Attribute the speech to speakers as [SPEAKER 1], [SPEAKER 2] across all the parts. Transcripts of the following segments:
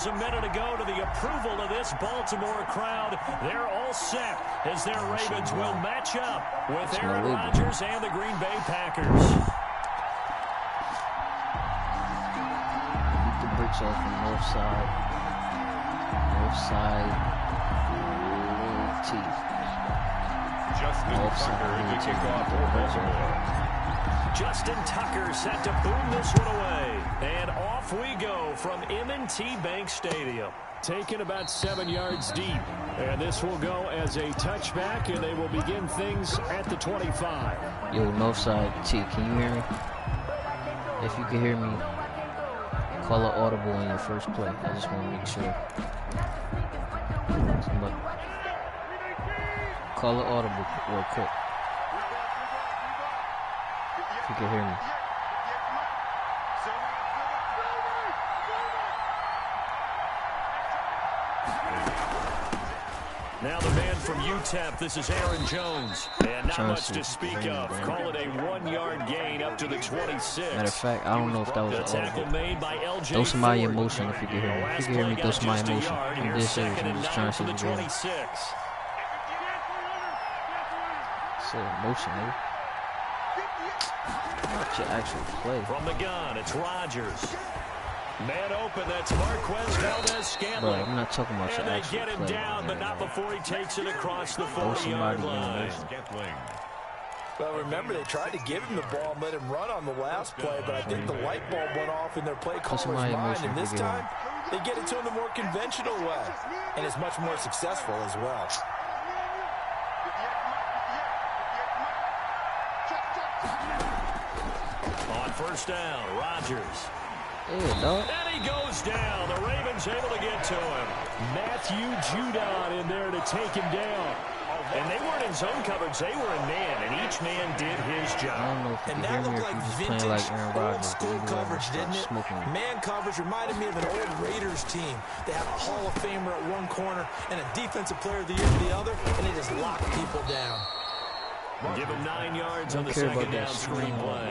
[SPEAKER 1] A minute ago to the approval of this Baltimore crowd. They're all set as their Ravens will match up with Aaron Rodgers and the Green Bay Packers.
[SPEAKER 2] Keep the bricks off from north side. North side. T.
[SPEAKER 3] Justin Tucker to kick off for Baltimore.
[SPEAKER 1] Justin Tucker set to boom this one away. And off we go from M&T Bank Stadium. Taken about 7 yards deep. And this will go as a touchback, and they will begin things at the 25.
[SPEAKER 2] Yo, north side T, can you hear me? If you can hear me, call an audible on your first play. I just want to make sure. Call an audible real quick. If you can hear me.
[SPEAKER 1] Now the man from UTEP, this is Aaron Jones. And not much to speak of. Call it a 1 yard gain up to the 26.
[SPEAKER 2] Matter of fact, I don't know if that was
[SPEAKER 1] the tackle made by LJ.
[SPEAKER 2] Throw somebody in motion if you can hear me. If you can hear me, throw somebody in motion. I'm just trying to see the 26. So motion, nigga. Watch your actual play.
[SPEAKER 1] From the gun, it's Rodgers. Man open, that's Marquez Valdez-Scantling.
[SPEAKER 2] Bro, I'm not talking about your actual play.
[SPEAKER 1] And they get him down, but not before he takes it across the 40-yard line.
[SPEAKER 4] Well, remember, they tried to give him the ball and let him run on the last play, but I think the light bulb went off in their play caller's mind, and this time, they get it to him the more conventional way, and it's much more successful as well.
[SPEAKER 1] On first down, Rodgers.
[SPEAKER 2] And
[SPEAKER 1] he goes down. The Ravens able to get to him. Matthew Judon in there to take him down. And they weren't in zone coverage. They were in man, and each man did his job.
[SPEAKER 2] I don't know if
[SPEAKER 4] and that looked like vintage old-school coverage, didn't it? Man coverage reminded me of an old Raiders team. They have a Hall of Famer at one corner and a Defensive Player of the Year at the other, and they just lock people down.
[SPEAKER 1] Give him 9 yards on the second down screenplay.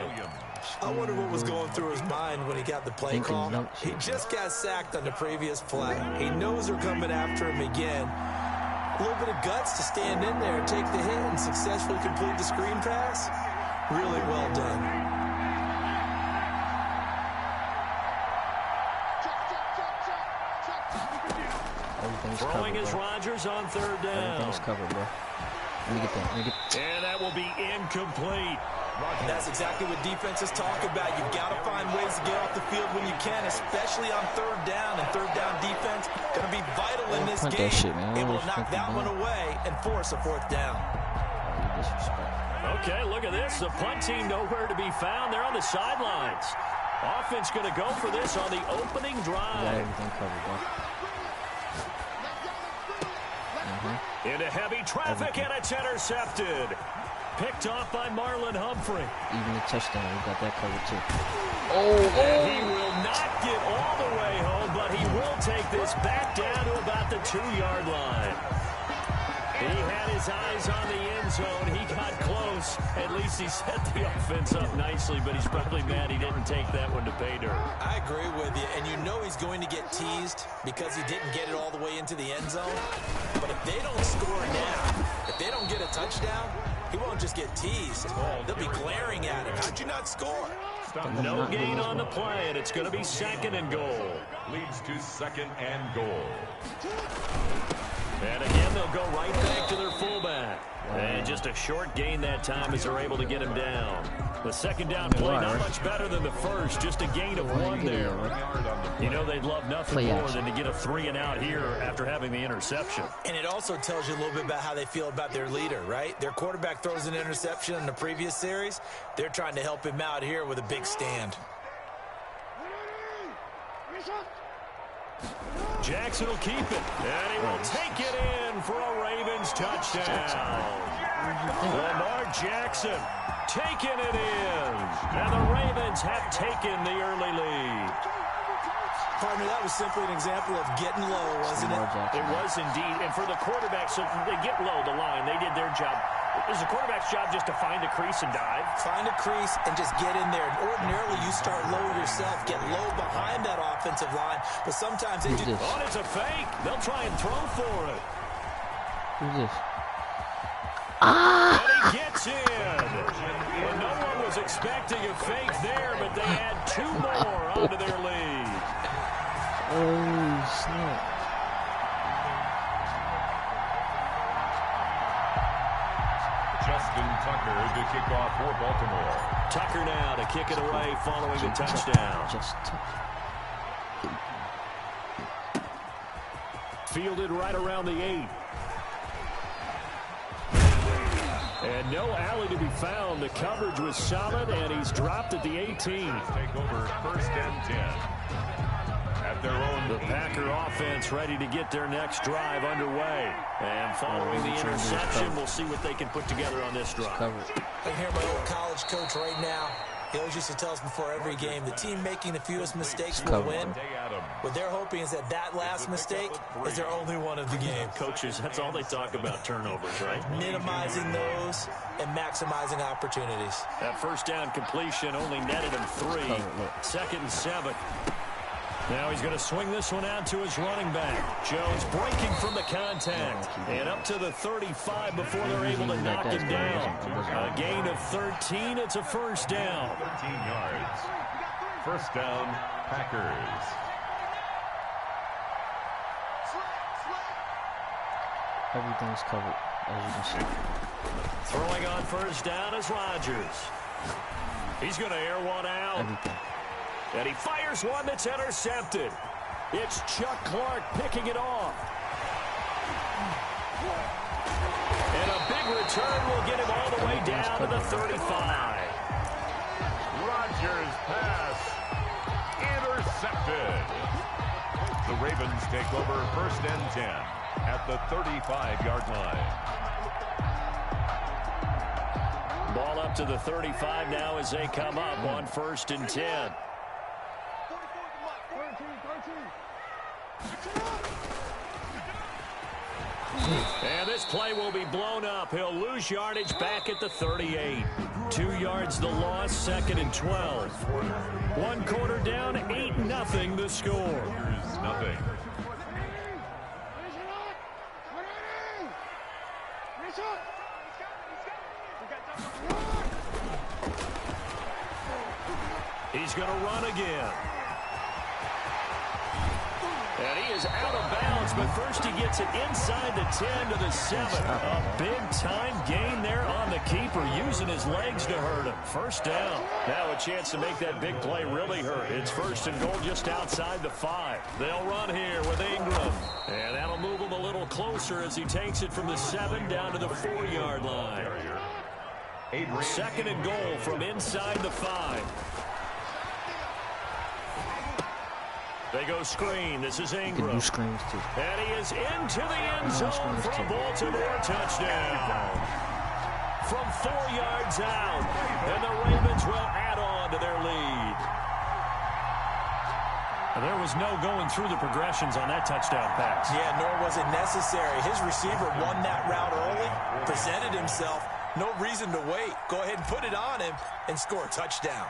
[SPEAKER 4] I wonder what was going through his mind when he got the play call. He just got sacked on the previous play. He knows they're coming after him again. A little bit of guts to stand in there, take the hit, and successfully complete the screen pass. Really well done.
[SPEAKER 1] Throwing is Rodgers on third down.
[SPEAKER 2] Everything's covered, bro. Let me get that.
[SPEAKER 1] And that will be incomplete.
[SPEAKER 4] And that's exactly what defenses talk about. You've got to find ways to get off the field when you can, especially on third down. And third down defense going to be vital in this game. Able to knock that one away and force a fourth down.
[SPEAKER 1] Okay, look at this. The punt team nowhere to be found. They're on the sidelines. Offense going to go for this on the opening drive.
[SPEAKER 2] Got everything covered, bro.
[SPEAKER 1] Into heavy traffic, and it's intercepted. Picked off by Marlon Humphrey.
[SPEAKER 2] Even the touchdown, we got that covered too.
[SPEAKER 1] He will not get all the way home, but he will take this back down to about the 2-yard line. He had his eyes on the end zone. He got close. At least he set the offense up nicely, but he's probably mad he didn't take that one to pay dirt.
[SPEAKER 4] I agree with you, and you know he's going to get teased because he didn't get it all the way into the end zone. But if they don't score now, if they don't get a touchdown, he won't just get teased. They'll be glaring at him. How'd you not score?
[SPEAKER 1] No gain on the play, and it's going to be second and goal.
[SPEAKER 3] Leads to second and goal.
[SPEAKER 1] And again, they'll go right back to their fullback. And just a short gain that time as they're able to get him down. The second down play, not much better than the first. Just a gain of 1 there. You know they'd love nothing more than to get a 3-and-out here after having the interception.
[SPEAKER 4] And it also tells you a little bit about how they feel about their leader, right? Their quarterback throws an interception in the previous series. They're trying to help him out here with a big stand.
[SPEAKER 1] Jackson will keep it, and he will take it in for a Ravens touchdown. Lamar Jackson taking it in, and the Ravens have taken the early lead.
[SPEAKER 4] Partner, that was simply an example of getting low, wasn't it?
[SPEAKER 1] It was indeed, and for the quarterback, so they get low the line. They did their job. Is the quarterback's job just to find a crease and dive?
[SPEAKER 4] Find a crease and just get in there. And ordinarily, you start low yourself, get low behind that offensive line. But sometimes they do.
[SPEAKER 1] Oh, it's a fake. They'll try and throw for it.
[SPEAKER 2] Who's this?
[SPEAKER 1] And he gets in. Well, no one was expecting a fake there, but they add 2 more onto their lead.
[SPEAKER 2] Oh, snap.
[SPEAKER 3] Justin Tucker to kick off for Baltimore.
[SPEAKER 1] Tucker now to kick it away following the touchdown. Fielded right around the 8. And no alley to be found. The coverage was solid, and he's dropped at the 18.
[SPEAKER 3] Take over 1st and 10. At their own.
[SPEAKER 1] The Packer offense ready to get their next drive underway. And following the interception, we'll see what they can put together on this drive.
[SPEAKER 4] I can hear my old college coach right now. He always used to tell us before every game, the team making the fewest mistakes will win. What they're hoping is that last mistake is their only one of the game.
[SPEAKER 1] Coaches, that's all they talk about, turnovers, right?
[SPEAKER 4] Minimizing those and maximizing opportunities.
[SPEAKER 1] That first down completion only netted him 3. 2nd and 7. Now he's going to swing this one out to his running back. Jones breaking from the contact. And up to the 35 before they're able to knock him down. A gain of 13. It's a first down.
[SPEAKER 3] 13 yards. First down, Packers.
[SPEAKER 2] Everything's covered, as you can see.
[SPEAKER 1] Throwing on first down is Rodgers. He's going to air one out.
[SPEAKER 2] Everything.
[SPEAKER 1] And he fires one that's intercepted. It's Chuck Clark picking it off. And a big return will get him all the way down to the 35.
[SPEAKER 3] Rodgers pass intercepted. The Ravens take over 1st and 10 at the 35-yard line.
[SPEAKER 1] Ball up to the 35 now as they come up on 1st and 10. And this play will be blown up. He'll lose yardage back at the 38. 2 yards the loss, 2nd and 12. 1 quarter down, 8-0 the score.
[SPEAKER 3] Here's nothing.
[SPEAKER 1] He's going to run again. And he is out of bounds, but first he gets it inside the 10 to the 7. A big-time gain there on the keeper, using his legs to hurt him. First down. Now a chance to make that big play really hurt. It's 1st and goal just outside the 5. They'll run here with Ingram. And that'll move him a little closer as he takes it from the 7 down to the 4-yard line. 2nd and goal from inside the 5. They go screen. This is Ingram.
[SPEAKER 2] Do screens too.
[SPEAKER 1] And he is into the end zone for a Baltimore touchdown. From 4 yards out. And the Ravens will add on to their lead. There was no going through the progressions on that touchdown pass.
[SPEAKER 4] Yeah, nor was it necessary. His receiver won that route early, presented himself. No reason to wait. Go ahead and put it on him and score a touchdown.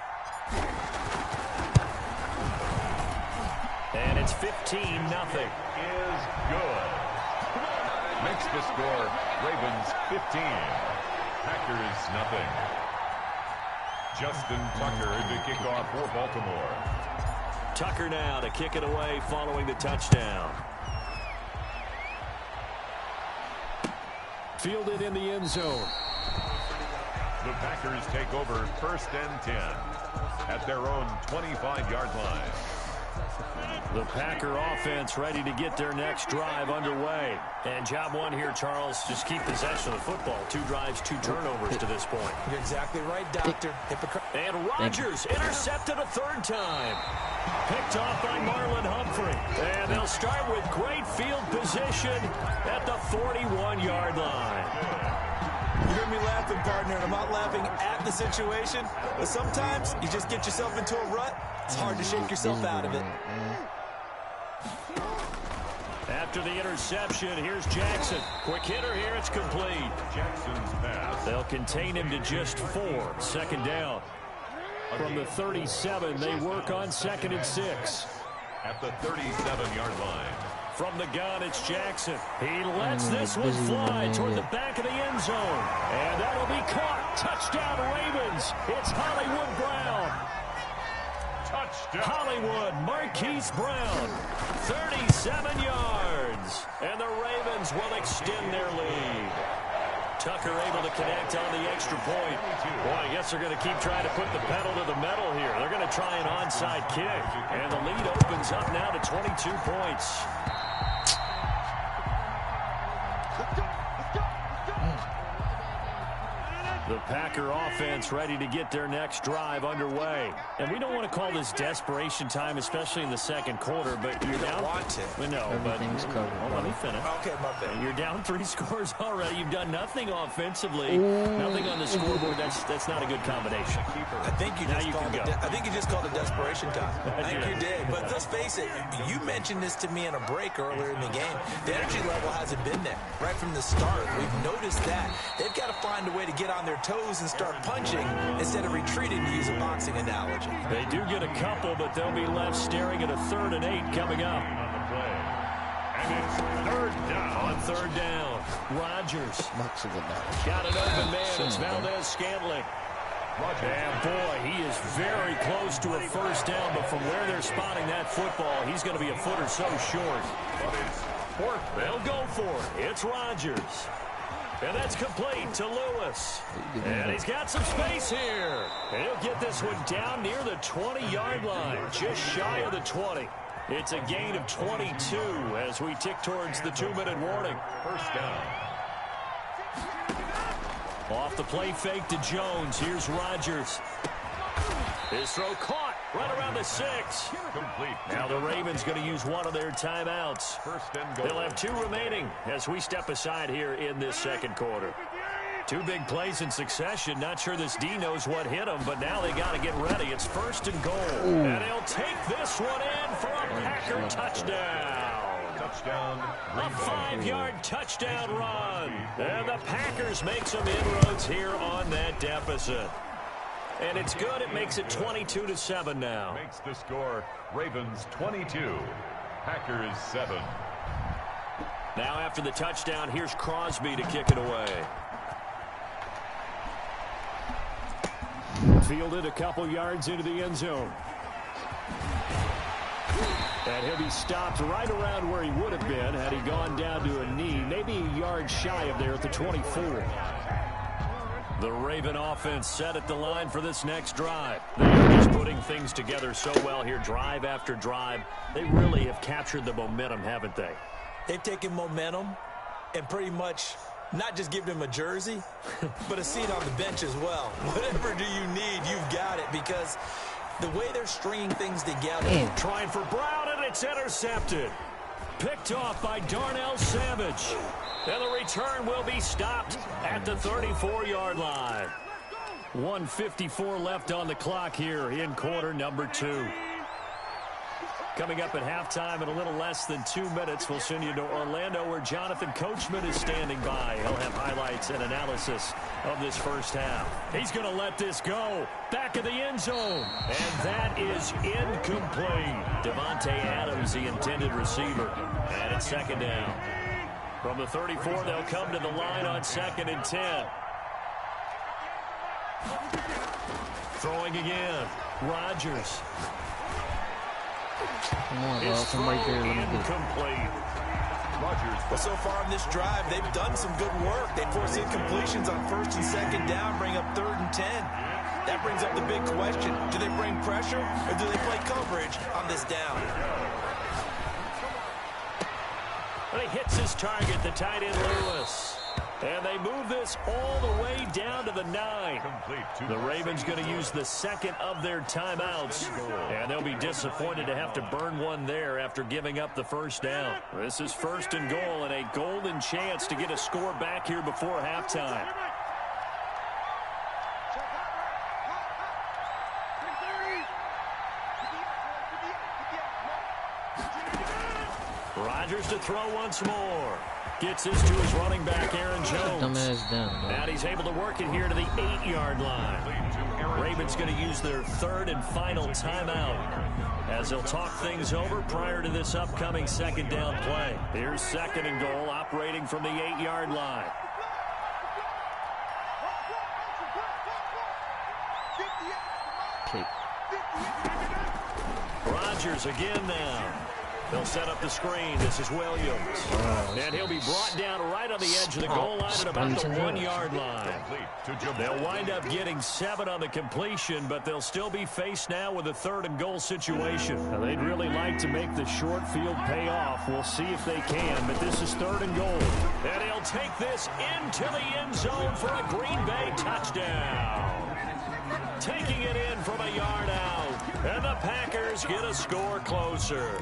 [SPEAKER 1] And it's 15-0.
[SPEAKER 3] Is good. Makes the score Ravens 15. Packers nothing. Justin Tucker to kick off for Baltimore.
[SPEAKER 1] Tucker now to kick it away following the touchdown. Fielded in the end zone.
[SPEAKER 3] The Packers take over 1st and 10 at their own 25-yard line.
[SPEAKER 1] The Packer offense ready to get their next drive underway. And job one here, Charles, just keep possession of the football. 2 drives, 2 turnovers to this point.
[SPEAKER 4] You're exactly right, Doctor.
[SPEAKER 1] And Rodgers intercepted a 3rd time. Picked off by Marlon Humphrey. And they'll start with great field position at the 41-yard line.
[SPEAKER 4] You hear me laughing, partner, and I'm not laughing at the situation, but sometimes you just get yourself into a rut. It's hard to shake yourself out of it.
[SPEAKER 1] After the interception, here's Jackson. Quick hitter here, it's complete.
[SPEAKER 3] Jackson's pass.
[SPEAKER 1] They'll contain him to just 4. Second down. From the 37, they work on 2nd and 6.
[SPEAKER 3] At the 37-yard line.
[SPEAKER 1] From the gun, it's Jackson. He lets this one fly toward the back of the end zone. And that'll be caught. Touchdown, Ravens. It's Hollywood Brown.
[SPEAKER 3] Touchdown.
[SPEAKER 1] Hollywood, Marquise Brown. 37 yards. And the Ravens will extend their lead. Tucker able to connect on the extra point. Boy, I guess they're going to keep trying to put the pedal to the metal here. They're going to try an onside kick. And the lead opens up now to 22 points. The Packer offense ready to get their next drive underway. And we don't want to call this desperation time, especially in the second quarter, but you're down.
[SPEAKER 2] Everything's covered.
[SPEAKER 1] Well, let me finish.
[SPEAKER 4] Okay, my bad.
[SPEAKER 1] You're down 3 scores already. You've done nothing offensively. Nothing on the scoreboard. That's not a good combination.
[SPEAKER 4] I think you just called it desperation time. I think you did. But let's face it, you mentioned this to me in a break earlier in the game. The energy level hasn't been there right from the start. We've noticed that. They've got to find a way to get on their toes and start punching instead of retreating, to use a boxing analogy.
[SPEAKER 1] They do get a couple, but they'll be left staring at a 3rd and 8 coming up.
[SPEAKER 3] On the play. And it's 3rd down.
[SPEAKER 1] On 3rd down, Rodgers. Got an open man. It's Valdez-Scantling. And boy, he is very close to a 1st down, but from where they're spotting that football, he's going to be a foot or so short.
[SPEAKER 3] But it's 4th.
[SPEAKER 1] They'll go for it. It's Rodgers. And that's complete to Lewis. And he's got some space here. And he'll get this one down near the 20-yard line, just shy of the 20. It's a gain of 22 as we tick towards the 2-minute warning.
[SPEAKER 3] 1st down.
[SPEAKER 1] Off the play fake to Jones. Here's Rodgers. His throw caught right around the 6.
[SPEAKER 3] Complete.
[SPEAKER 1] Now the Ravens going to use one of their timeouts.
[SPEAKER 3] 1st and goal.
[SPEAKER 1] They'll have 2 remaining as we step aside here in this second quarter. 2 big plays in succession. Not sure this D knows what hit them, but now they got to get ready. It's 1st and goal. And they'll take this one in for a Packer touchdown.
[SPEAKER 3] Touchdown.
[SPEAKER 1] A 5-yard touchdown run. And the Packers make some inroads here on that deficit. And it's good. It makes it 22-7 now.
[SPEAKER 3] Makes the score Ravens 22, Packers 7.
[SPEAKER 1] Now after the touchdown, here's Crosby to kick it away. Fielded a couple yards into the end zone. And he'll be stopped right around where he would have been had he gone down to a knee, maybe a yard shy of there at the 24. The Raven offense set at the line for this next drive. They are just putting things together so well here, drive after drive. They really have captured the momentum, haven't they?
[SPEAKER 4] They've taken momentum and pretty much not just given him a jersey, but a seat on the bench as well. Whatever do you need, you've got it, because the way they're stringing things together.
[SPEAKER 1] Trying for Brown, and it's intercepted. Picked off by Darnell Savage. And the return will be stopped at the 34-yard line. 1:54 left on the clock here in quarter number 2. Coming up at halftime in a little less than 2 minutes, we'll send you to Orlando where Jonathan Coachman is standing by. He'll have highlights and analysis of this first half. He's going to let this go. Back of the end zone. And that is incomplete. Devontae Adams, the intended receiver. And it's 2nd down. From the 34, they'll come to the line on 2nd and 10. Throwing again. Rodgers.
[SPEAKER 2] Come on, bro. Come right there. Let me get
[SPEAKER 1] Incomplete.
[SPEAKER 3] Rodgers.
[SPEAKER 4] Well, so far in this drive, they've done some good work. They force incompletions on 1st and 2nd down, bring up 3rd and 10. That brings up the big question. Do they bring pressure or do they play coverage on this down?
[SPEAKER 1] But he hits his target, the tight end Lewis. And they move this all the way down to the 9. The Ravens going to use the 2nd of their timeouts. And they'll be disappointed to have to burn one there after giving up the 1st down. This is 1st and goal and a golden chance to get a score back here before halftime. Rodgers to throw once more. Gets this to his running back, Aaron Jones.
[SPEAKER 2] Dumbass down,
[SPEAKER 1] and he's able to work it here to the 8-yard line. Ravens going to use their third and final timeout as they'll talk things over prior to this upcoming second down play. Here's second and goal, operating from the 8-yard line.
[SPEAKER 2] Kick.
[SPEAKER 1] Rodgers again now. They'll set up the screen. This is Williams. And he'll be brought down right on the edge of the goal line at about the 1-yard line. They'll wind up getting 7 on the completion, but they'll still be faced now with a third and goal situation. Now, they'd really like to make the short field pay off. We'll see if they can, but this is third and goal. And he'll take this into the end zone for a Green Bay touchdown. Taking it in from a yard out. And the Packers get a score closer.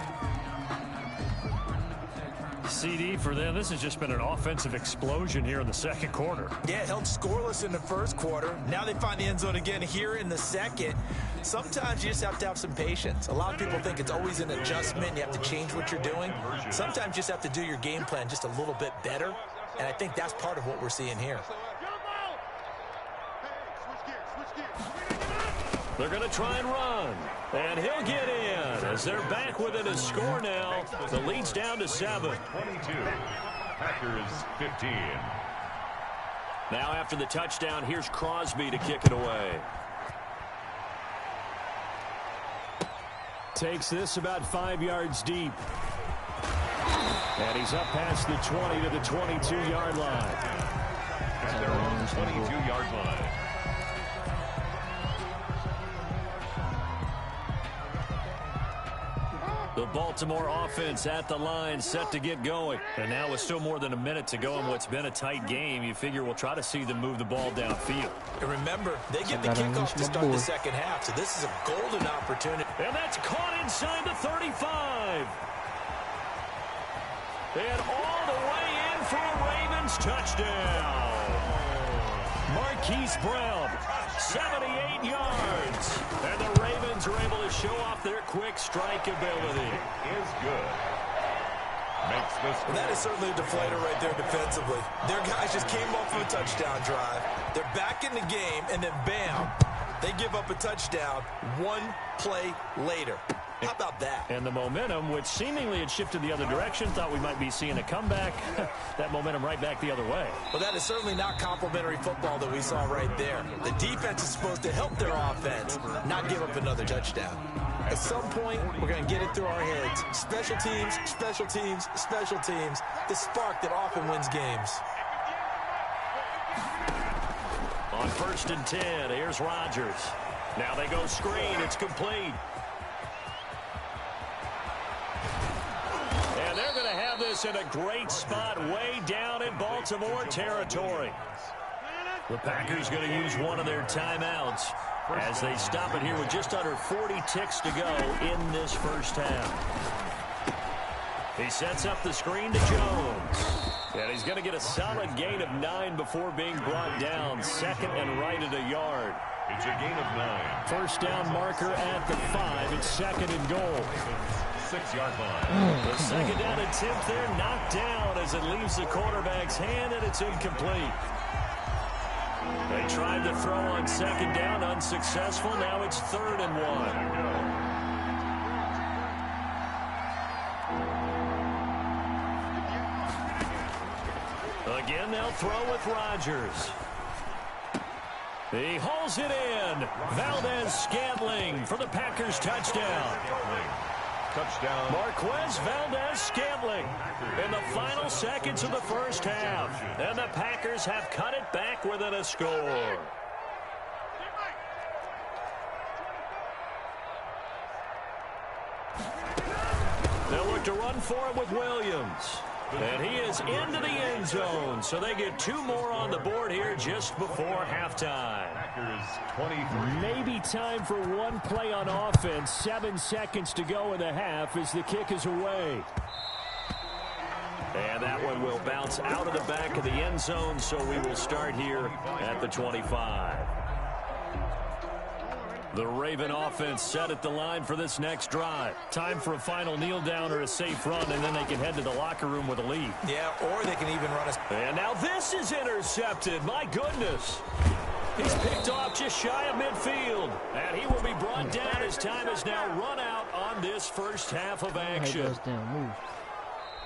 [SPEAKER 1] CD for them. This has just been an offensive explosion here in the second quarter.
[SPEAKER 4] Yeah, held scoreless in the first quarter. Now they find the end zone again here in the second. Sometimes you just have to have some patience. A lot of people think it's always an adjustment. You have to change what you're doing. Sometimes you just have to do your game plan just a little bit better. And I think that's part of what we're seeing here.
[SPEAKER 1] They're going to try and run. And he'll get in as they're back within a score now. The lead's down to 7.
[SPEAKER 3] 22. Packers 15.
[SPEAKER 1] Now after the touchdown, here's Crosby to kick it away. Takes this about 5 yards deep. And he's up past the 20 to the 22-yard line.
[SPEAKER 3] At their own 22-yard line.
[SPEAKER 1] The Baltimore offense at the line, set to get going. And now with still more than a minute to go in what's been a tight game, you figure we'll try to see them move the ball downfield.
[SPEAKER 4] And remember, they get the kickoff to start the second half, so this is a golden opportunity.
[SPEAKER 1] And that's caught inside the 35. And all the way in for a Ravens touchdown. Marquise Brown, 78 yards. And the Ravens are able to show off their quick strike ability.
[SPEAKER 3] Is good. Makes this.
[SPEAKER 4] Well, that is certainly a deflator right there defensively. Their guys just came off of a touchdown drive. They're back in the game, and then bam, they give up a touchdown 1 play later. How about that?
[SPEAKER 1] And the momentum, which seemingly had shifted the other direction, thought we might be seeing a comeback. That momentum right back the other way.
[SPEAKER 4] Well, that is certainly not complimentary football that we saw right there. The defense is supposed to help their offense, not give up another touchdown. At some point, we're going to get it through our heads. Special teams, special teams, special teams. The spark that often wins games.
[SPEAKER 1] On 1st and 10, here's Rodgers. Now they go screen. It's complete. And they're going to have this in a great spot way down in Baltimore territory. The Packers going to use one of their timeouts as they stop it here with just under 40 ticks to go in this first half. He sets up the screen to Jones. And he's going to get a solid gain of 9 before being brought down. Second and right at a yard.
[SPEAKER 3] It's a gain of 9.
[SPEAKER 1] First down marker at the 5. It's second and goal.
[SPEAKER 3] 6-yard line.
[SPEAKER 1] The second down attempt there knocked down as it leaves the quarterback's hand, and it's incomplete. They tried to throw on second down, unsuccessful. Now it's 3rd and 1. Again, they'll throw with Rodgers. He hauls it in. Valdez-Scantling for the Packers touchdown.
[SPEAKER 3] Touchdown.
[SPEAKER 1] Marquez Valdez-Scantling in the final seconds of the first half. And the Packers have cut it back within a score. They'll look to run for it with Williams. And he is into the end zone, so they get 2 more on the board here just before halftime.
[SPEAKER 3] Packers 23.
[SPEAKER 1] Maybe time for one play on offense. 7 seconds to go in the half as the kick is away. And that one will bounce out of the back of the end zone, so we will start here at the 25. The Raven offense set at the line for this next drive. Time for a final kneel down or a safe run, and then they can head to the locker room with a lead.
[SPEAKER 4] Yeah, or they can even run a...
[SPEAKER 1] And now this is intercepted. My goodness. He's picked off just shy of midfield. And he will be brought down as time is now run out on this first half of action.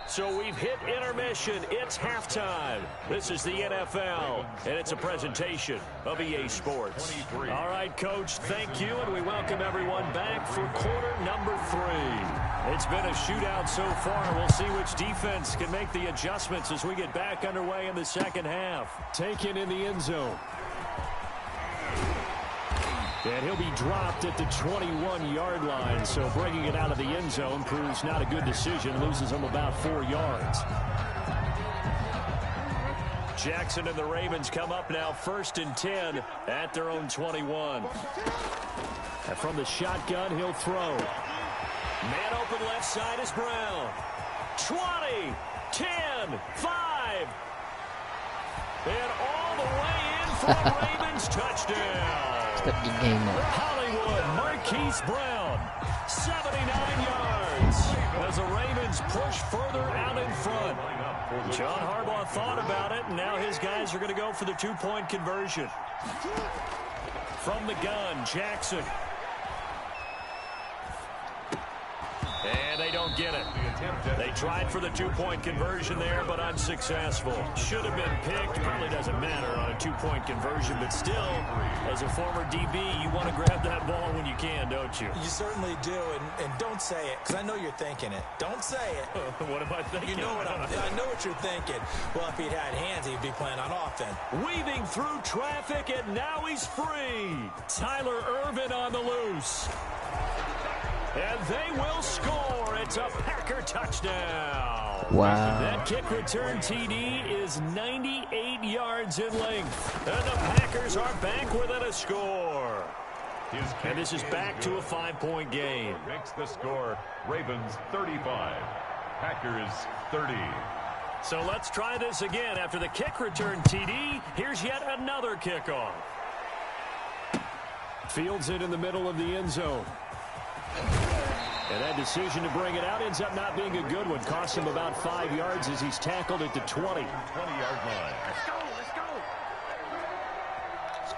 [SPEAKER 1] So we've hit intermission. It's halftime. This is the NFL, and it's a presentation of EA Sports. All right, Coach, thank you, and we welcome everyone back for quarter number 3. It's been a shootout so far. We'll see which defense can make the adjustments as we get back underway in the second half. Taken in the end zone. And he'll be dropped at the 21-yard line, so bringing it out of the end zone proves not a good decision. Loses him about 4 yards. Jackson and the Ravens come up now 1st and 10 at their own 21. And from the shotgun, he'll throw. Man open left side is Brown. 20, 10, 5. And all the way in for a Ravens touchdown.
[SPEAKER 2] Step your game up.
[SPEAKER 1] Hollywood, Marquise Brown, 79 yards. As the Ravens push further out in front. John Harbaugh thought about it, and now his guys are going to go for the 2-point conversion. From the gun, Jackson. And they don't get it. They tried for the 2-point conversion there, but unsuccessful. Should have been picked. Probably doesn't matter on a 2-point conversion, but still, as a former DB, you want to grab that ball when you can, don't you?
[SPEAKER 4] You certainly do, and don't say it, because I know you're thinking it. Don't say it.
[SPEAKER 1] What am I thinking?
[SPEAKER 4] You know what I know what you're thinking. Well, if he'd had hands, he'd be playing on offense.
[SPEAKER 1] Weaving through traffic, and now he's free. Tyler Ervin on the loose. And they will score. It's a Packer touchdown.
[SPEAKER 2] Wow.
[SPEAKER 1] That kick return TD is 98 yards in length. And the Packers are back within a score. And this is back to a 5-point game.
[SPEAKER 3] Makes the score Ravens 35, Packers 30.
[SPEAKER 1] So let's try this again. After the kick return TD, here's yet another kickoff. Fields it in the middle of the end zone. And that decision to bring it out ends up not being a good one. Costs him about 5 yards as he's tackled at the 20.
[SPEAKER 3] 20-yard line.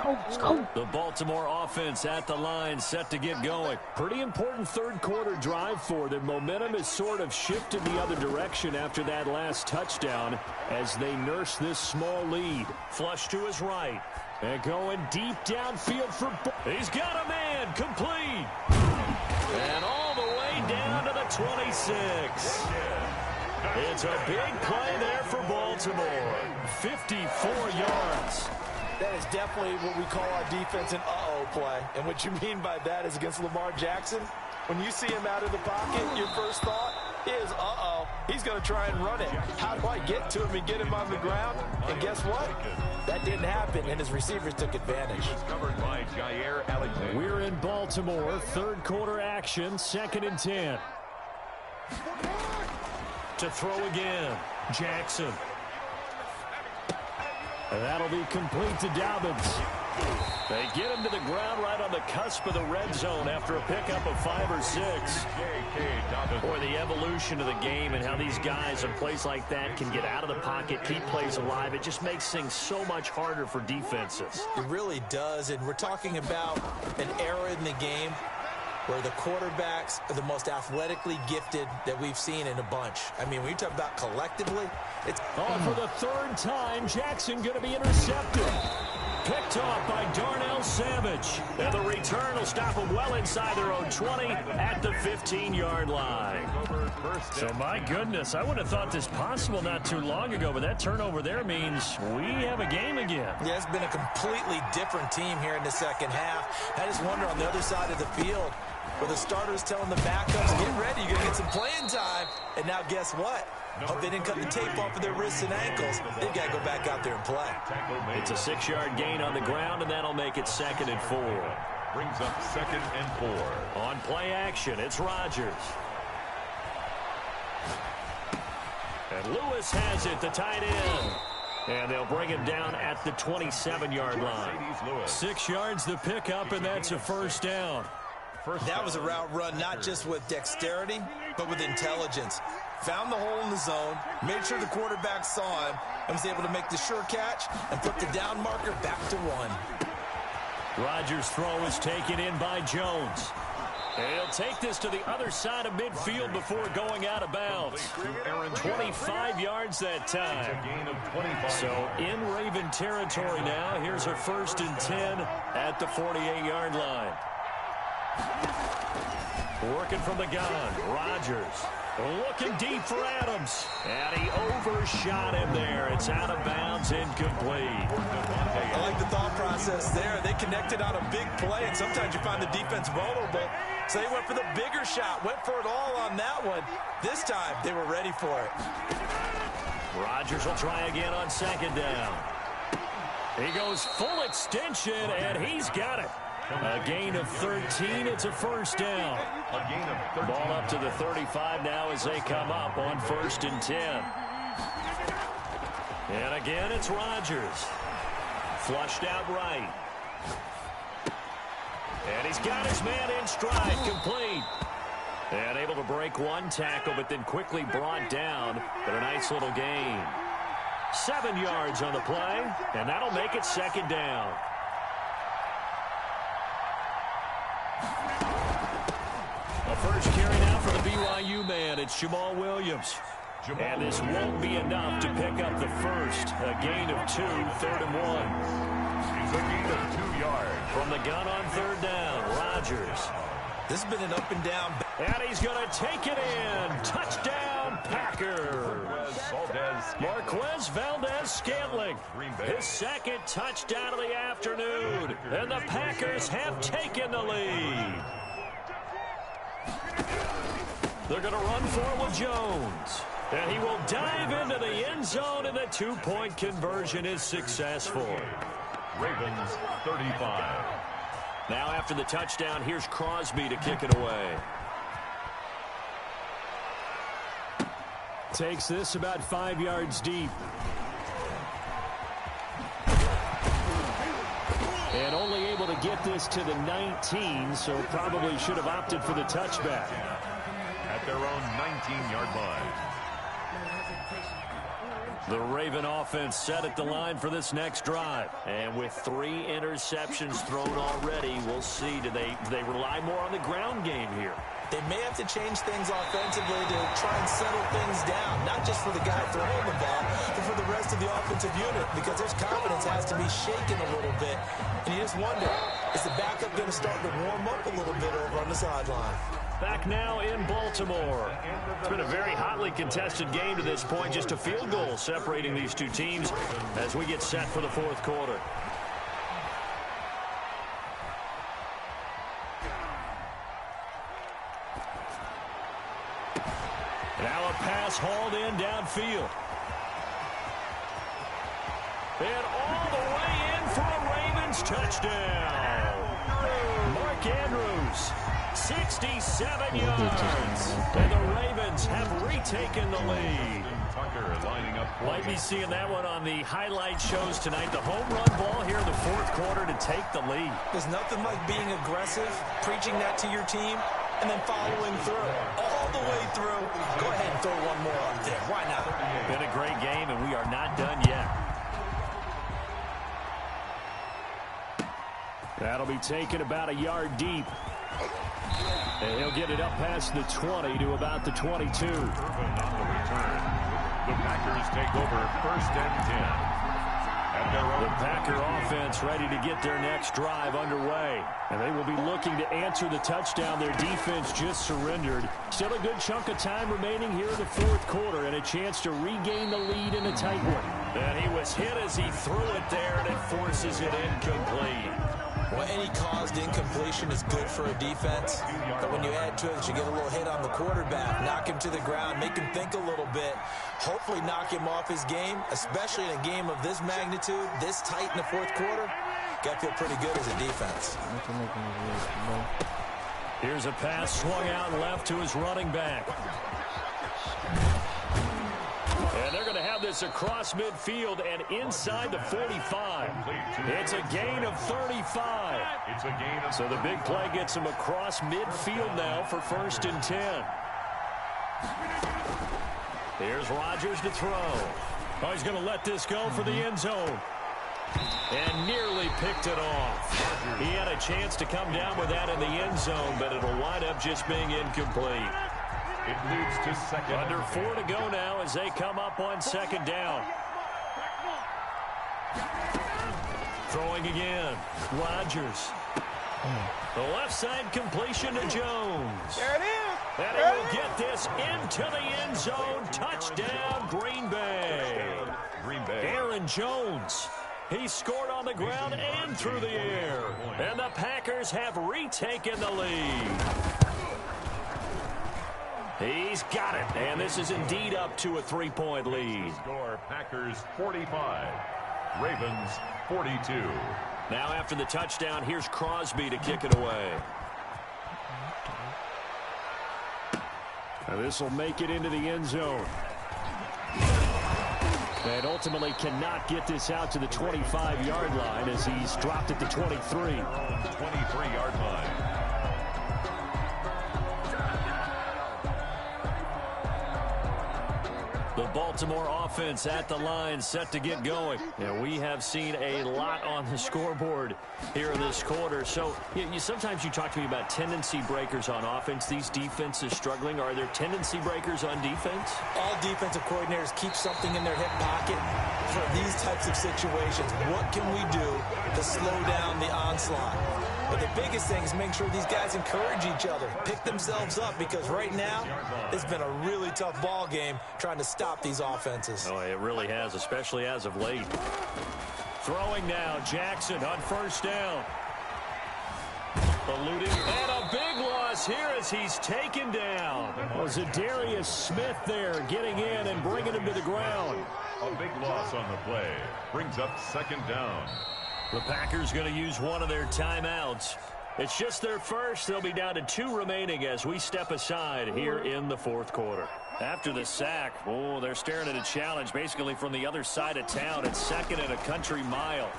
[SPEAKER 2] Let's go.
[SPEAKER 1] The Baltimore offense at the line, set to get going. Pretty important third-quarter drive for them. Momentum has sort of shifted the other direction after that last touchdown as they nurse this small lead. Flush to his right. And going deep downfield for... He's got a man. Complete. And all the way down to the 26. It's a big play there for Baltimore. 54 yards.
[SPEAKER 4] That is definitely what we call our defense an uh-oh play. And what you mean by that is against Lamar Jackson, when you see him out of the pocket, your first thought is, uh-oh, he's going to try and run it. How do I get to him and get him on the ground? And guess what? That didn't happen, and his receivers took advantage.
[SPEAKER 3] Covered by Jair Alexander.
[SPEAKER 1] We're in Baltimore, third quarter action, 2nd and 10. To throw again, Jackson. And that'll be complete to Dobbins. They get him to the ground right on the cusp of the red zone after a pickup of 5 or 6. Boy, the evolution of the game and how these guys in plays like that can get out of the pocket, keep plays alive, it just makes things so much harder for defenses.
[SPEAKER 4] It really does, and we're talking about an era in the game where the quarterbacks are the most athletically gifted that we've seen in a bunch. I mean, when you talk about collectively, it's...
[SPEAKER 1] Oh, for the 3rd time, Jackson going to be intercepted. Picked off by Darnell Savage. And the return will stop them well inside their own 20 at the 15-yard line. So, my goodness, I would have thought this possible not too long ago, but that turnover there means we have a game again.
[SPEAKER 4] Yeah, it's been a completely different team here in the second half. I just wonder on the other side of the field, where the starters telling the backups, get ready, you're going to get some playing time. And now guess what? Hope they didn't cut the tape off of their wrists and ankles. They've got to go back out there and play.
[SPEAKER 1] It's a 6-yard gain on the ground, and that'll make it 2nd and 4.
[SPEAKER 3] Brings up 2nd and 4.
[SPEAKER 1] On play action, it's Rodgers. And Lewis has it, the tight end. And they'll bring him down at the 27-yard line. 6 yards the pickup, and that's a first down.
[SPEAKER 4] That was a route run not just with dexterity, but with intelligence. Found the hole in the zone, made sure the quarterback saw him, and was able to make the sure catch and put the down marker back to 1.
[SPEAKER 1] Rodgers' throw is taken in by Jones. And he'll take this to the other side of midfield before going out of bounds. 25 yards that time. So in Raven territory now. Here's a 1st and 10 at the 48-yard line. Working from the gun, Rodgers. Looking deep for Adams. And he overshot him there. It's out of bounds, incomplete.
[SPEAKER 4] I like the thought process there. They connected on a big play, and sometimes you find the defense vulnerable. So they went for the bigger shot, went for it all on that one. This time, they were ready for it.
[SPEAKER 1] Rodgers will try again on 2nd down. He goes full extension, and he's got it. A gain of 13. It's a first down. Ball up to the 35 now as they come up on 1st and 10. And again, it's Rodgers. Flushed out right. And he's got his man in stride, complete. And able to break one tackle, but then quickly brought down. But a nice little gain. 7 yards on the play, and that'll make it 2nd down. A first carry now for the BYU man. It's Jamal Williams. And this won't be enough to pick up the first. A gain of 2, 3rd and 1.
[SPEAKER 3] It's a gain of 2 yards.
[SPEAKER 1] From the gun on 3rd down, Rodgers.
[SPEAKER 4] This has been an up and down.
[SPEAKER 1] And he's going to take it in. Touchdown, Packers. Marquez Valdez-Scantling. His 2nd touchdown of the afternoon. And the Packers have taken the lead. They're going to run for it with Jones. And he will dive into the end zone, and the 2-point conversion is successful.
[SPEAKER 3] Ravens 35.
[SPEAKER 1] Now after the touchdown, here's Crosby to kick it away. Takes this about 5 yards deep. And only able to get this to the 19, so probably should have opted for the touchback.
[SPEAKER 3] At their own 19-yard line.
[SPEAKER 1] The Raven offense set at the line for this next drive. And with 3 interceptions thrown already, we'll see. Do they rely more on the ground game here?
[SPEAKER 4] They may have to change things offensively to try and settle things down, not just for the guy throwing the ball, but for the rest of the offensive unit, because their confidence has to be shaken a little bit. And you just wonder, is the backup going to start to warm up a little bit over on the sideline?
[SPEAKER 1] Back now in Baltimore. It's been a very hotly contested game to this point. Just a field goal separating these two teams as we get set for the 4th quarter. Now a pass hauled in downfield. And all the way in for a Ravens touchdown. Mark Andrews. 67 yards. And the Ravens have retaken the lead. Might be seeing that one on the highlight shows tonight. The home run ball here in the 4th quarter to take the lead.
[SPEAKER 4] There's nothing like being aggressive, preaching that to your team, and then following through. All the way through. Go ahead and throw one more up there. Why not?
[SPEAKER 1] Been a great game, and we are not done yet. That'll be taken about a yard deep. And he'll get it up past the 20 to about the 22.
[SPEAKER 3] Urban on the return. The Packers take over 1st and 10. At their own.
[SPEAKER 1] The Packer offense ready to get their next drive underway. And they will be looking to answer the touchdown their defense just surrendered. Still a good chunk of time remaining here in the 4th quarter and a chance to regain the lead in a tight one. And he was hit as he threw it there, and it forces it incomplete.
[SPEAKER 4] Well, any caused incompletion is good for a defense, but when you add to it, you get a little hit on the quarterback, knock him to the ground, make him think a little bit, hopefully knock him off his game, especially in a game of this magnitude, this tight in the 4th quarter. Got to feel pretty good as a defense.
[SPEAKER 1] Here's a pass swung out left to his running back. And they're going to have this across midfield and inside the 45. It's a gain of 35. So the big play gets him across midfield now for 1st and 10. Here's Rodgers to throw. Oh, he's going to let this go for the end zone. And nearly picked it off. He had a chance to come down with that in the end zone, but it'll wind up just being incomplete.
[SPEAKER 3] It leads to second.
[SPEAKER 1] Under 4 to go now as they come up on 2nd down. Throwing again. Rodgers. The left side completion to Jones.
[SPEAKER 5] There it is.
[SPEAKER 1] And he will get this into the end zone. Touchdown, Green Bay. Aaron Jones. He scored on the ground and through the air. And the Packers have retaken the lead. He's got it. And this is indeed up to a 3-point lead.
[SPEAKER 3] Score Packers 45. Ravens 42.
[SPEAKER 1] Now after the touchdown, here's Crosby to kick it away. Now this will make it into the end zone. And ultimately cannot get this out to the 25-yard line as he's dropped at the 23.
[SPEAKER 3] 23-yard line.
[SPEAKER 1] The Baltimore offense at the line, set to get going. Yeah, we have seen a lot on the scoreboard here in this quarter. So sometimes you talk to me about tendency breakers on offense. These defenses struggling. Are there tendency breakers on defense?
[SPEAKER 4] All defensive coordinators keep something in their hip pocket for these types of situations. What can we do to slow down the onslaught? But the biggest thing is make sure these guys encourage each other, pick themselves up, because right now it's been a really tough ball game trying to stop these offenses.
[SPEAKER 1] Oh, it really has, especially as of late. Throwing now, Jackson on 1st down. Eluding, and a big loss here as he's taken down. Oh, Zadarius Smith there getting in and bringing him to the ground.
[SPEAKER 3] A big loss on the play. Brings up 2nd down.
[SPEAKER 1] The Packers going to use one of their timeouts. It's just their first. They'll be down to 2 remaining as we step aside here in the 4th quarter. After the sack, oh, they're staring at a challenge basically from the other side of town. It's 2nd and a country mile.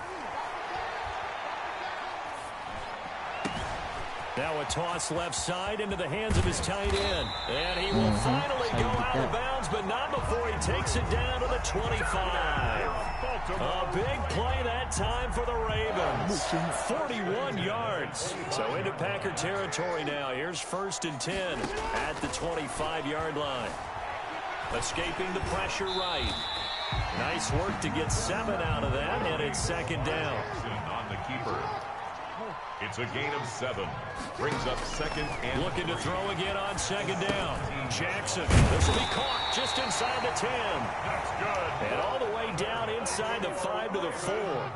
[SPEAKER 1] Now a toss left side into the hands of his tight end. And he will finally go out of bounds, but not before he takes it down to the 25. A big play that time for the Ravens. 41 yards. So into Packer territory now. Here's 1st and 10 at the 25-yard line. Escaping the pressure right. Nice work to get 7 out of that, and it's 2nd down.
[SPEAKER 3] On the keeper. It's a gain of 7. Brings up 2nd and
[SPEAKER 1] looking to throw again on 2nd down. Jackson. This will be caught just inside the 10.
[SPEAKER 3] That's good.
[SPEAKER 1] And all the way down inside the 5 to the 4.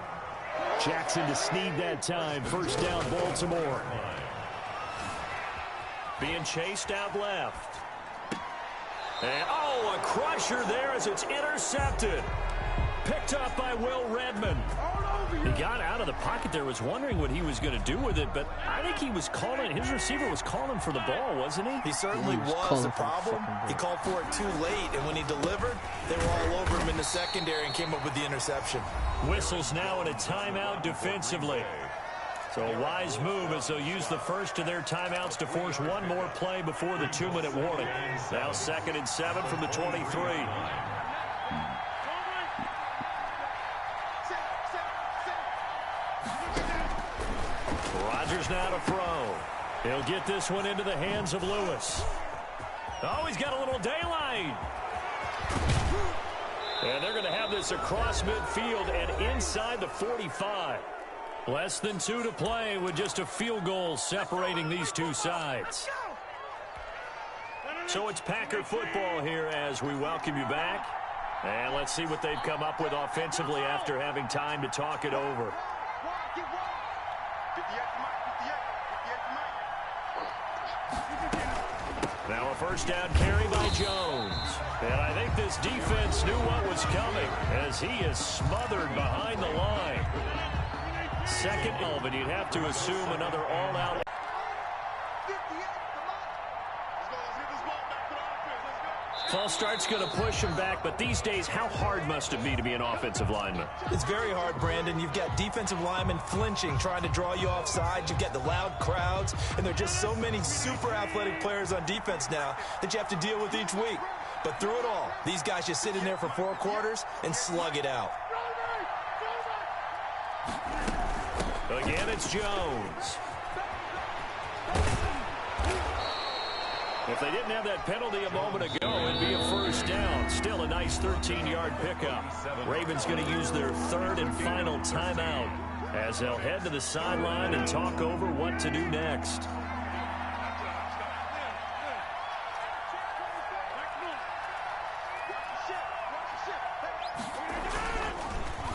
[SPEAKER 1] Jackson to sneed that time. 1st down, Baltimore. Being chased out left. And, oh, a crusher there as it's intercepted. Picked up by Will Redmond. He got out of the pocket there, was wondering what he was going to do with it, but I think he was calling, his receiver was calling for the ball, wasn't he?
[SPEAKER 4] He certainly was. The problem, he called for it too late, and when he delivered, they were all over him in the secondary and came up with the interception.
[SPEAKER 1] Whistles now in a timeout defensively. So a wise move as they'll use the first of their timeouts to force one more play before the 2-minute warning. Now 2nd and 7 from the 23. Rodgers now to throw. He'll get this one into the hands of Lewis. Oh, he's got a little daylight. And they're going to have this across midfield and inside the 45. Less than 2 to play with just a field goal separating these two sides. So it's Packer football here as we welcome you back. And let's see what they've come up with offensively after having time to talk it over. Now a 1st down carry by Jones. And I think this defense knew what was coming as he is smothered behind the line. 2nd, but you'd have to assume another all-out. False start's going to push him back, but these days, how hard must it be to be an offensive lineman?
[SPEAKER 4] It's very hard, Brandon. You've got defensive linemen flinching, trying to draw you offside. You've got the loud crowds, and there are just so many super athletic players on defense now that you have to deal with each week. But through it all, these guys just sit in there for 4 quarters and slug it out.
[SPEAKER 1] Again, it's Jones. If they didn't have that penalty a moment ago, it'd be a first down. Still a nice 13-yard pickup. Ravens going to use their 3rd and final timeout as they'll head to the sideline and talk over what to do next.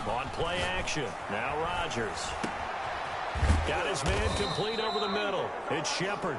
[SPEAKER 1] On play action, now Rodgers. Got his man complete over the middle. It's Shepard.